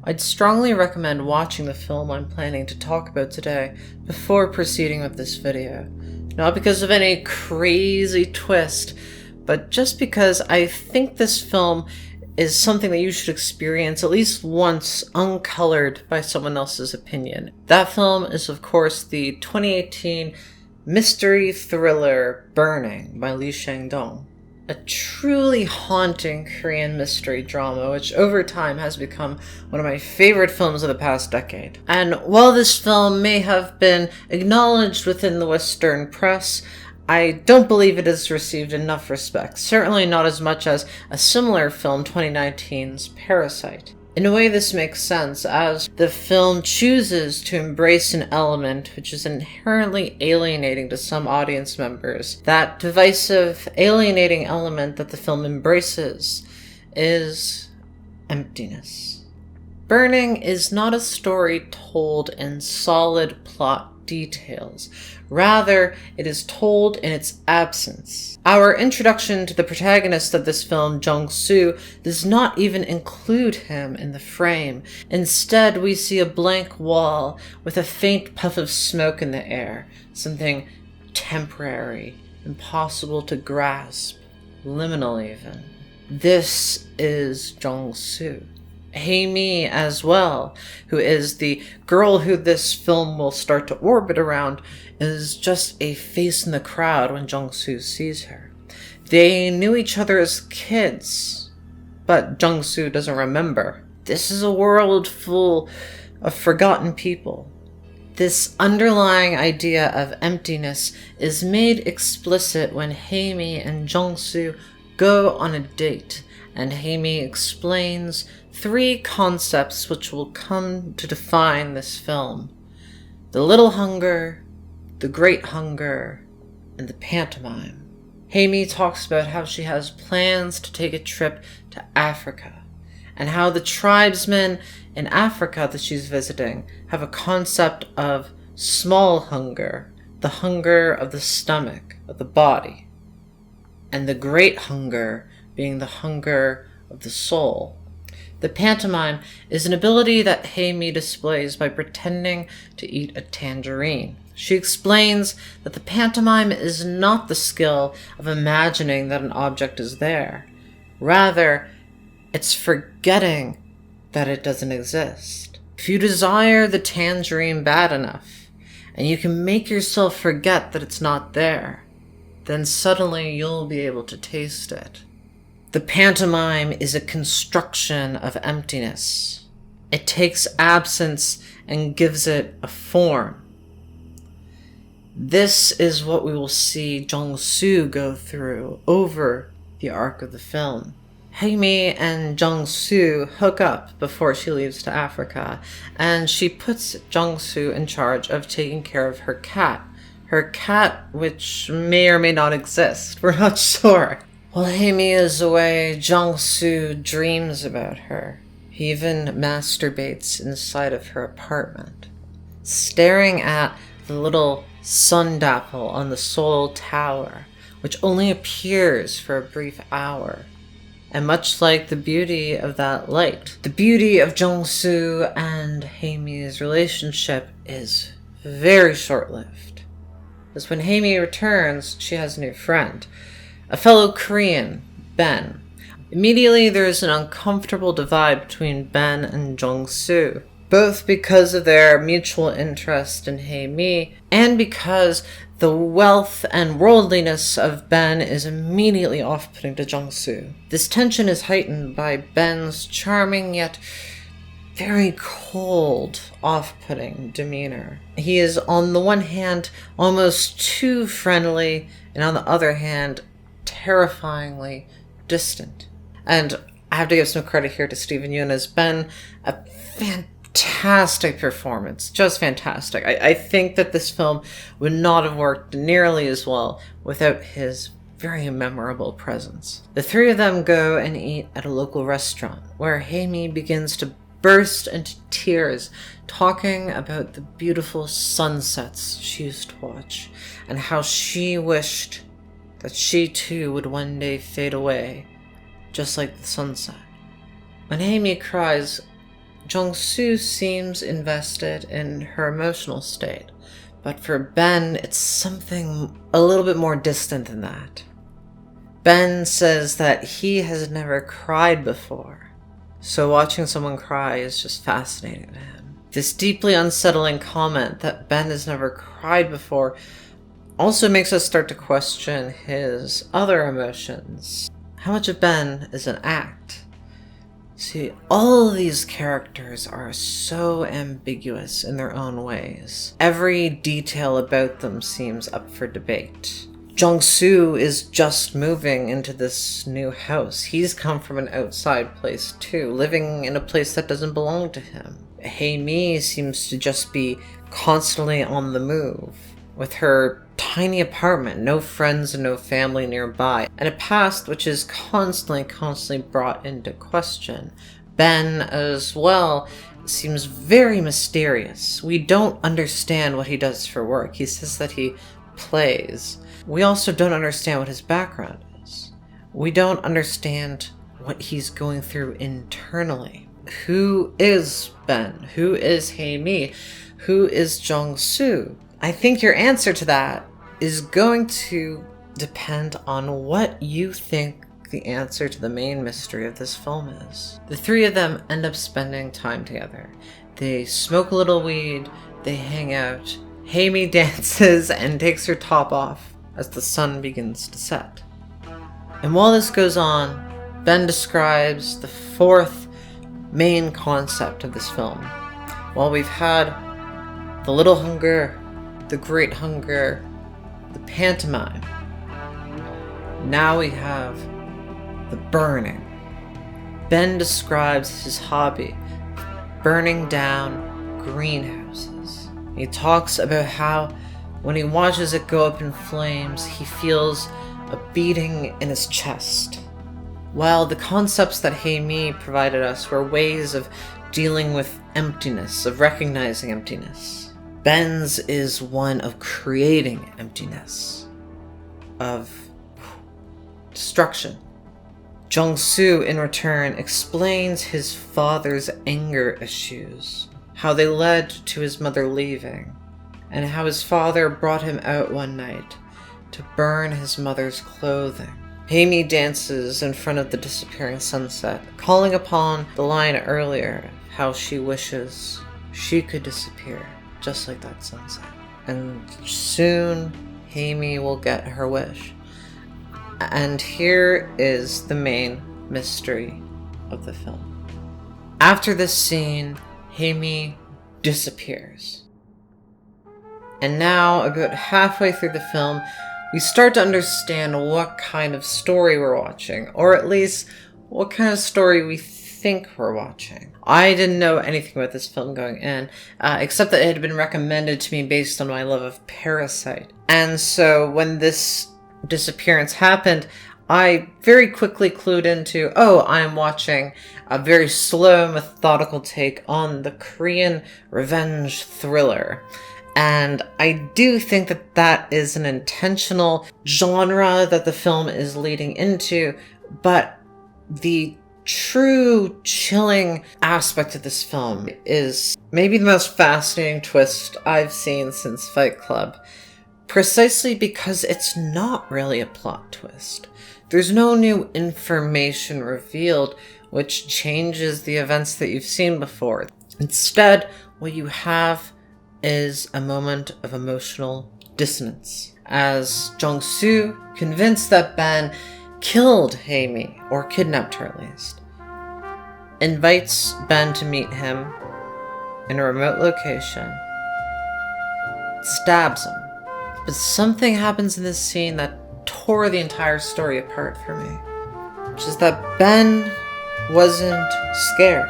I'd strongly recommend watching the film I'm planning to talk about today before proceeding with this video. Not because of any crazy twist, but just because I think this film is something that you should experience at least once uncolored by someone else's opinion. That film is, of course, the 2018 mystery thriller Burning by Lee Chang-dong. A truly haunting Korean mystery drama, which over time has become one of my favorite films of the past decade. And while this film may have been acknowledged within the Western press, I don't believe it has received enough respect, certainly not as much as a similar film, 2019's Parasite. In a way, this makes sense, as the film chooses to embrace an element which is inherently alienating to some audience members. That divisive, alienating element that the film embraces is emptiness. Burning is not a story told in solid plot details. Rather, it is told in its absence. Our introduction to the protagonist of this film, Jung-soo, does not even include him in the frame. Instead, we see a blank wall with a faint puff of smoke in the air, something temporary, impossible to grasp, liminal even. This is Jung-soo. Hae-mi as well, who is the girl who this film will start to orbit around, is just a face in the crowd when Jung-soo sees her. They knew each other as kids, but Jung-soo doesn't remember. This is a world full of forgotten people. This underlying idea of emptiness is made explicit when Hae-mi and Jung-soo go on a date, and Hae-mi explains 3 concepts which will come to define this film: the little hunger, the great hunger, and the pantomime. Hae-mi talks about how she has plans to take a trip to Africa, and how the tribesmen in Africa that she's visiting have a concept of small hunger, the hunger of the stomach, of the body, and the great hunger being the hunger of the soul. The pantomime is an ability that Hae-mi displays by pretending to eat a tangerine. She explains that the pantomime is not the skill of imagining that an object is there. Rather, it's forgetting that it doesn't exist. If you desire the tangerine bad enough, and you can make yourself forget that it's not there, then suddenly you'll be able to taste it. The pantomime is a construction of emptiness. It takes absence and gives it a form. This is what we will see Jung-soo go through over the arc of the film. Hae-mi and Jung-soo hook up before she leaves to Africa, and she puts Jung-soo in charge of taking care of her cat. Her cat, which may or may not exist, we're not sure. While Hae-mi is away, Jung-soo dreams about her. He even masturbates inside of her apartment, staring at the little sun dapple on the Seoul Tower, which only appears for a brief hour. And much like the beauty of that light, the beauty of Jung-soo and Hae-mi's relationship is very short-lived. As when Hae-mi returns, she has a new friend, a fellow Korean, Ben. Immediately, there is an uncomfortable divide between Ben and Jung-soo, both because of their mutual interest in Hae-mi, and because the wealth and worldliness of Ben is immediately off-putting to Jung-soo. This tension is heightened by Ben's charming yet very cold, off-putting demeanor. He is, on the one hand, almost too friendly, and on the other hand, terrifyingly distant. And I have to give some credit here to Steven Yeun as Ben. A fantastic performance, just fantastic. I think that this film would not have worked nearly as well without his very memorable presence. The 3 of them go and eat at a local restaurant, where Hae-mi begins to burst into tears, talking about the beautiful sunsets she used to watch, and how she wished that she too would one day fade away, just like the sunset. When Hae-mi cries, Jung-soo seems invested in her emotional state, but for Ben, it's something a little bit more distant than that. Ben says that he has never cried before, so watching someone cry is just fascinating to him. This deeply unsettling comment that Ben has never cried before also makes us start to question his other emotions. How much of Ben is an act? See, all of these characters are so ambiguous in their own ways. Every detail about them seems up for debate. Jung-soo is just moving into this new house. He's come from an outside place too, living in a place that doesn't belong to him. Hae-mi seems to just be constantly on the move, with her tiny apartment, no friends and no family nearby, and a past which is constantly brought into question. Ben, as well, seems very mysterious. We don't understand what he does for work. He says that he plays. We also don't understand what his background is. We don't understand what he's going through internally. Who is Ben? Who is Hae-mi? Who is Jung-soo? I think your answer to that is going to depend on what you think the answer to the main mystery of this film is. The three of them end up spending time together. They smoke a little weed, they hang out. Hae-mi dances and takes her top off as the sun begins to set. And while this goes on, Ben describes the fourth main concept of this film. While we've had the little hunger, the great hunger, the pantomime, now we have the burning. Ben describes his hobby, burning down greenhouses. He talks about how when he watches it go up in flames, he feels a beating in his chest. While the concepts that Hae-mi provided us were ways of dealing with emptiness, of recognizing emptiness, Ben's is one of creating emptiness, of destruction. Jung-soo, in return, explains his father's anger issues, how they led to his mother leaving, and how his father brought him out one night to burn his mother's clothing. Hae-mi dances in front of the disappearing sunset, calling upon the line earlier, how she wishes she could disappear, just like that sunset. And soon, Hae-mi will get her wish. And here is the main mystery of the film. After this scene, Hae-mi disappears. And now, about halfway through the film, we start to understand what kind of story we're watching, or at least what kind of story we think we're watching. I didn't know anything about this film going in, except that it had been recommended to me based on my love of Parasite. And so when this disappearance happened, I very quickly clued into, oh, I'm watching a very slow, methodical take on the Korean revenge thriller. And I do think that that is an intentional genre that the film is leading into, but the true chilling aspect of this film is maybe the most fascinating twist I've seen since Fight Club, precisely because it's not really a plot twist. There's no new information revealed which changes the events that you've seen before. Instead, what you have is a moment of emotional dissonance, as Jung-soo, convinced that Ben killed Hae-mi, or kidnapped her at least, invites Ben to meet him in a remote location, stabs him. But something happens in this scene that tore the entire story apart for me, which is that Ben wasn't scared.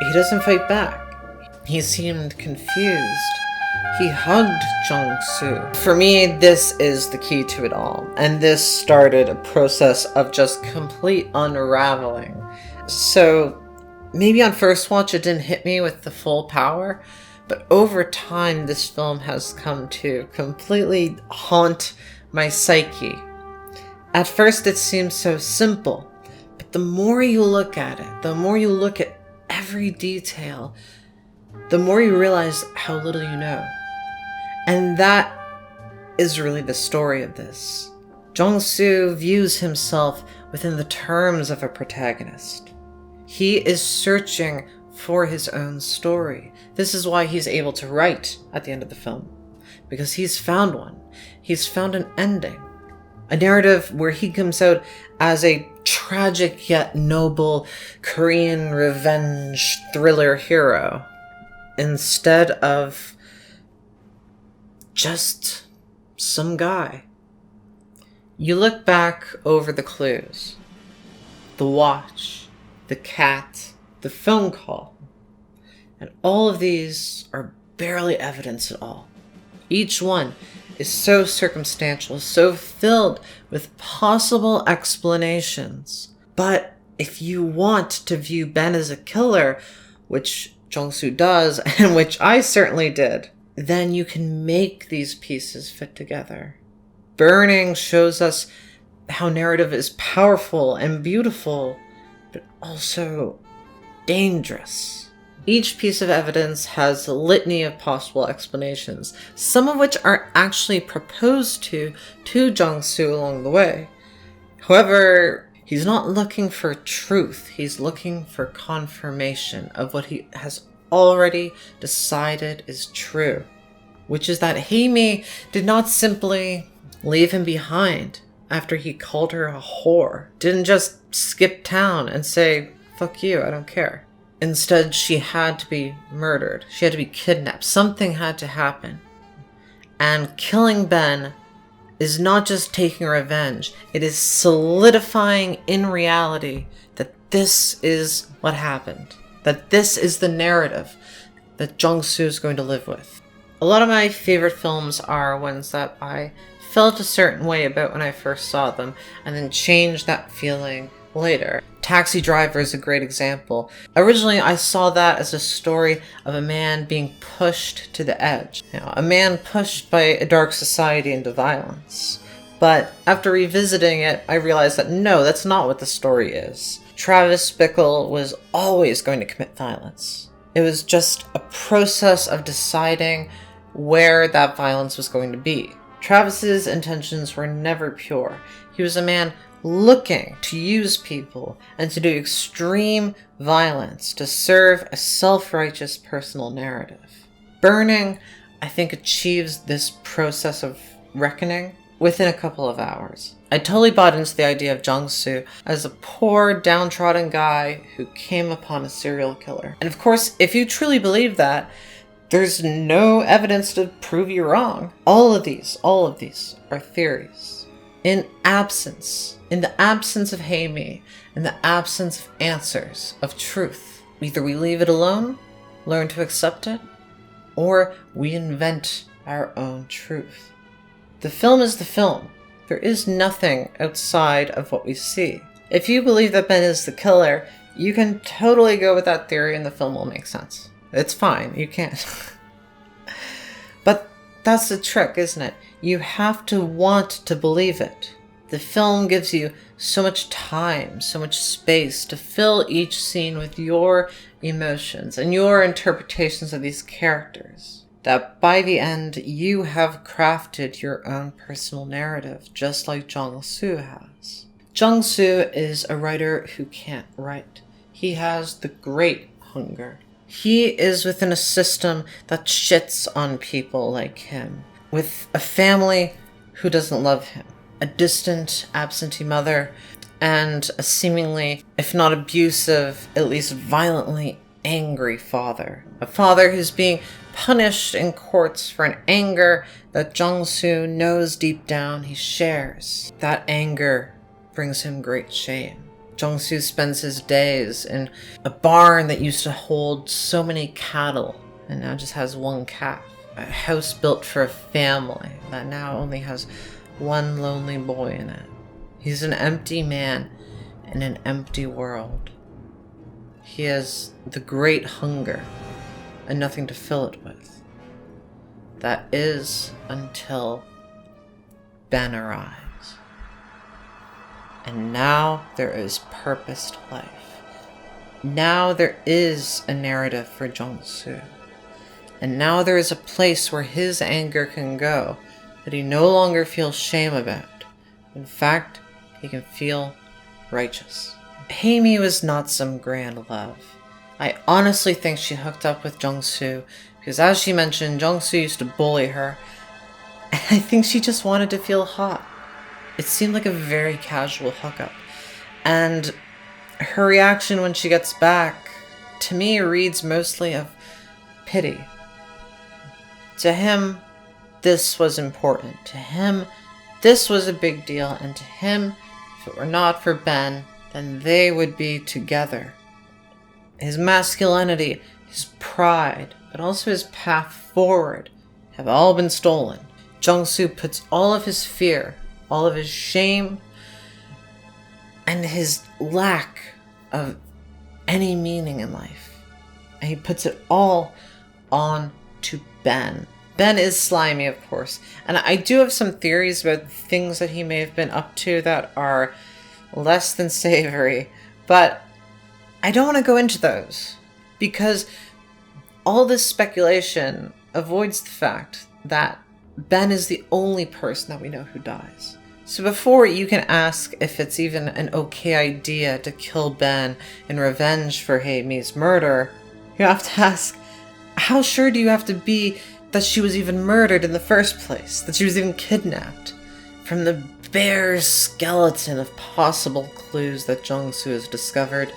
He doesn't fight back. He seemed confused. He hugged Jung-soo. For me, this is the key to it all. And this started a process of just complete unraveling. So maybe on first watch it didn't hit me with the full power, but over time this film has come to completely haunt my psyche. At first it seems so simple, but the more you look at it, the more you look at every detail, the more you realize how little you know. And that is really the story of this. Jong-soo views himself within the terms of a protagonist. He is searching for his own story. This is why he's able to write at the end of the film, because he's found one. He's found an ending, a narrative where he comes out as a tragic yet noble Korean revenge thriller hero, instead of just some guy. You look back over the clues, the watch, the cat, the phone call, and all of these are barely evidence at all. Each one is so circumstantial, so filled with possible explanations. But if you want to view Ben as a killer, which Jong-soo does, and which I certainly did, then you can make these pieces fit together. Burning shows us how narrative is powerful and beautiful, but also dangerous. Each piece of evidence has a litany of possible explanations, some of which are actually proposed to Jong-soo along the way. However, he's not looking for truth, he's looking for confirmation of what he has already decided is true, which is that Hae-mi did not simply leave him behind after he called her a whore, didn't just skip town and say, "Fuck you, I don't care." Instead, she had to be murdered. She had to be kidnapped. Something had to happen. And killing Ben is not just taking revenge. It is solidifying in reality that this is what happened. That this is the narrative that Jong-soo is going to live with. A lot of my favorite films are ones that I felt a certain way about when I first saw them, and then changed that feeling later. Taxi Driver is a great example. Originally, I saw that as a story of a man being pushed to the edge. A man pushed by a dark society into violence. But after revisiting it, I realized that no, that's not what the story is. Travis Bickle was always going to commit violence. It was just a process of deciding where that violence was going to be. Travis's intentions were never pure. He was a man looking to use people and to do extreme violence to serve a self-righteous personal narrative. Burning, I think, achieves this process of reckoning within a couple of hours. I totally bought into the idea of Jong-soo as a poor, downtrodden guy who came upon a serial killer. And of course, if you truly believe that, there's no evidence to prove you wrong. All of these are theories. In the absence of Hae-mi, in the absence of answers, of truth, either we leave it alone, learn to accept it, or we invent our own truth. The film is the film. There is nothing outside of what we see. If you believe that Ben is the killer, you can totally go with that theory and the film will make sense. It's fine, you can't. But that's the trick, isn't it? You have to want to believe it. The film gives you so much time, so much space to fill each scene with your emotions and your interpretations of these characters, that by the end you have crafted your own personal narrative, just like Jong-soo has. Jong-soo is a writer who can't write. He has the great hunger. He is within a system that shits on people like him, with a family who doesn't love him, a distant, absentee mother, and a seemingly, if not abusive, at least violently angry father. A father who's being punished in courts for an anger that Jong-soo knows deep down he shares. That anger brings him great shame. Jong-soo spends his days in a barn that used to hold so many cattle and now just has one calf. A house built for a family that now only has one lonely boy in it. He's an empty man in an empty world. He has the great hunger and nothing to fill it with. That is until Ben arrives. And now there is purposed life. now there is a narrative for Jung-soo. And now there is a place where his anger can go that he no longer feels shame about. In fact, he can feel righteous. Hae-mi was not some grand love. I honestly think she hooked up with Jung-soo because, as she mentioned, Jung-soo used to bully her. And I think she just wanted to feel hot. It seemed like a very casual hookup. And her reaction when she gets back, to me, reads mostly of pity. To him, this was important. To him, this was a big deal. And to him, if it were not for Ben, then they would be together. His masculinity, his pride, but also his path forward have all been stolen. Jung-soo puts all of his fear, all of his shame, and his lack of any meaning in life, and he puts it all on to Ben. Ben is slimy, of course, and I do have some theories about things that he may have been up to that are less than savory, but I don't want to go into those, because all this speculation avoids the fact that Ben is the only person that we know who dies. So before you can ask if it's even an okay idea to kill Ben in revenge for Hae-mi's murder, you have to ask, how sure do you have to be that she was even murdered in the first place? That she was even kidnapped? From the bare skeleton of possible clues that Jung-soo has discovered,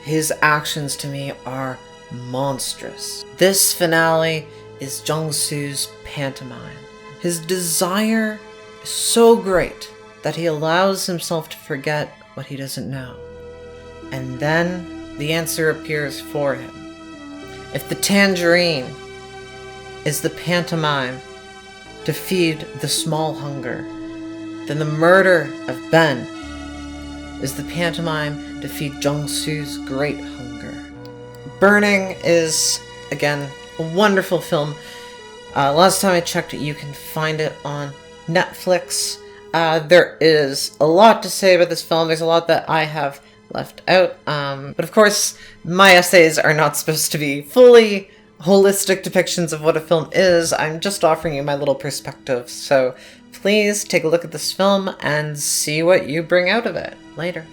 his actions to me are monstrous. This finale is Jung-soo's pantomime. His desire is so great that he allows himself to forget what he doesn't know. And then the answer appears for him. If the tangerine is the pantomime to feed the small hunger, then the murder of Ben is the pantomime to feed Jung-soo's great hunger. Burning is, again, a wonderful film. Last time I checked it, you can find it on Netflix. There is a lot to say about this film. There's a lot that I have left out. But of course, my essays are not supposed to be fully holistic depictions of what a film is. I'm just offering you my little perspective. So please take a look at this film and see what you bring out of it later.